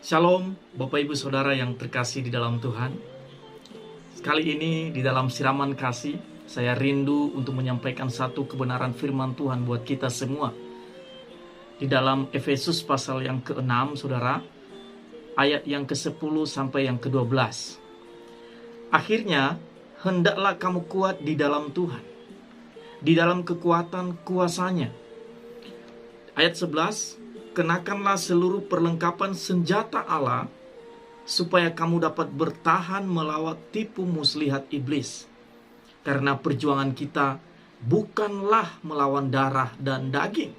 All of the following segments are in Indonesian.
Shalom, Bapak Ibu Saudara yang terkasih di dalam Tuhan. Kali ini di dalam siraman kasih, saya rindu untuk menyampaikan satu kebenaran firman Tuhan buat kita semua. Di dalam Efesus pasal yang ke-6, Saudara, ayat yang ke-10 sampai yang ke-12. Akhirnya, hendaklah kamu kuat di dalam Tuhan, di dalam kekuatan kuasa-Nya. Ayat 11, kenakanlah seluruh perlengkapan senjata Allah, supaya kamu dapat bertahan melawan tipu muslihat iblis. Karena perjuangan kita bukanlah melawan darah dan daging,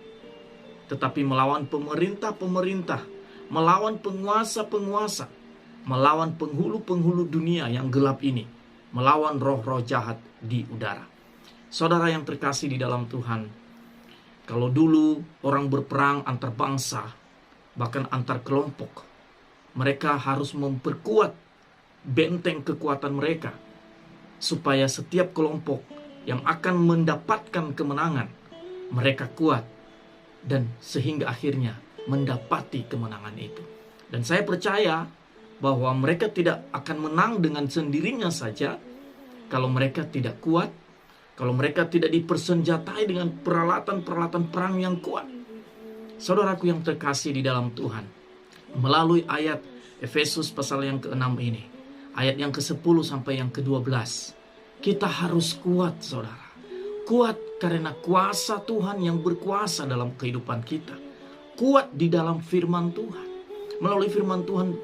tetapi melawan pemerintah-pemerintah, melawan penguasa-penguasa, melawan penghulu-penghulu dunia yang gelap ini, melawan roh-roh jahat di udara. Saudara yang terkasih di dalam Tuhan, kalau dulu orang berperang antar bangsa, bahkan antar kelompok, mereka harus memperkuat benteng kekuatan mereka, supaya setiap kelompok yang akan mendapatkan kemenangan, mereka kuat, dan sehingga akhirnya mendapati kemenangan itu. Dan saya percaya bahwa mereka tidak akan menang dengan sendirinya saja, kalau mereka tidak kuat, kalau mereka tidak dipersenjatai dengan peralatan-peralatan perang yang kuat. Saudaraku yang terkasih di dalam Tuhan, melalui ayat Efesus pasal yang ke-6 ini, ayat yang ke-10 sampai yang ke-12, kita harus kuat, saudara. Kuat karena kuasa Tuhan yang berkuasa dalam kehidupan kita. Kuat di dalam firman Tuhan. Melalui firman Tuhan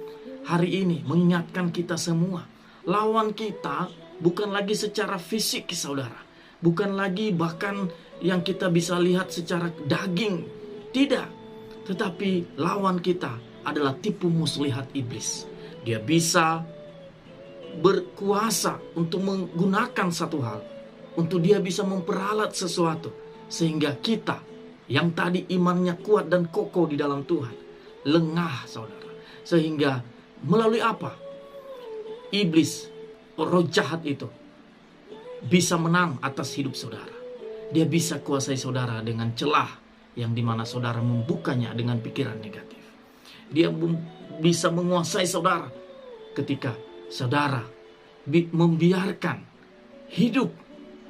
hari ini mengingatkan kita semua, lawan kita bukan lagi secara fisik, saudara. Bukan lagi bahkan yang kita bisa lihat secara daging. Tidak. Tetapi lawan kita adalah tipu muslihat iblis. Dia bisa berkuasa untuk menggunakan satu hal, untuk dia bisa memperalat sesuatu, sehingga kita yang tadi imannya kuat dan kokoh di dalam Tuhan, lengah, saudara. Sehingga melalui apa? Iblis, roh jahat itu bisa menang atas hidup saudara. Dia bisa kuasai saudara dengan celah yang dimana saudara membukanya dengan pikiran negatif. Dia bisa menguasai saudara ketika saudara membiarkan hidup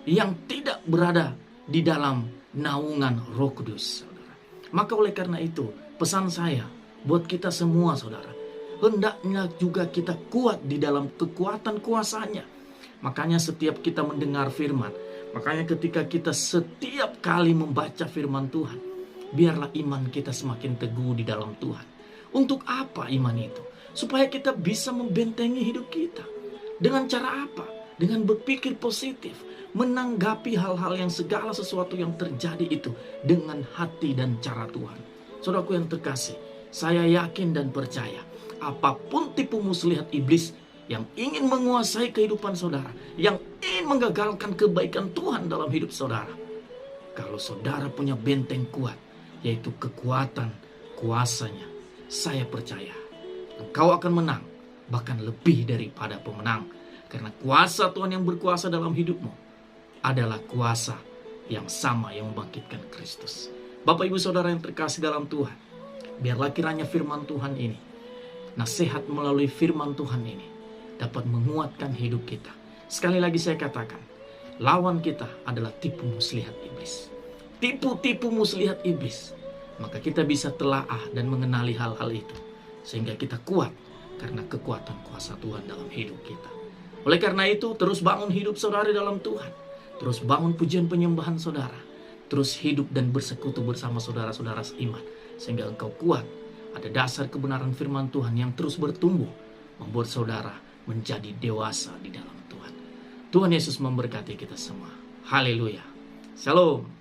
yang tidak berada di dalam naungan Roh Kudus, saudara. Maka oleh karena itu, pesan saya buat kita semua, saudara, hendaknya juga kita kuat di dalam kekuatan kuasa-Nya. Makanya setiap kita mendengar firman, makanya ketika kita setiap kali membaca firman Tuhan, biarlah iman kita semakin teguh di dalam Tuhan. Untuk apa iman itu? Supaya kita bisa membentengi hidup kita. Dengan cara apa? Dengan berpikir positif, menanggapi hal-hal yang segala sesuatu yang terjadi itu dengan hati dan cara Tuhan. Saudaraku yang terkasih, saya yakin dan percaya, apapun tipu muslihat iblis yang ingin menguasai kehidupan saudara, yang ingin menggagalkan kebaikan Tuhan dalam hidup saudara, kalau saudara punya benteng kuat, yaitu kekuatan kuasa-Nya, saya percaya engkau akan menang, bahkan lebih daripada pemenang. Karena kuasa Tuhan yang berkuasa dalam hidupmu adalah kuasa yang sama yang membangkitkan Kristus. Bapak Ibu Saudara yang terkasih dalam Tuhan, biarlah kiranya firman Tuhan ini, nasihat melalui firman Tuhan ini, dapat menguatkan hidup kita. Sekali lagi saya katakan, lawan kita adalah tipu muslihat iblis. Tipu-tipu muslihat iblis. Maka kita bisa telaah dan mengenali hal-hal itu, sehingga kita kuat karena kekuatan kuasa Tuhan dalam hidup kita. Oleh karena itu, terus bangun hidup saudara dalam Tuhan. Terus bangun pujian penyembahan saudara. Terus hidup dan bersekutu bersama saudara-saudara seiman, sehingga engkau kuat. Ada dasar kebenaran firman Tuhan yang terus bertumbuh, membuat saudara menjadi dewasa di dalam Tuhan. Tuhan Yesus memberkati kita semua. Haleluya. Shalom.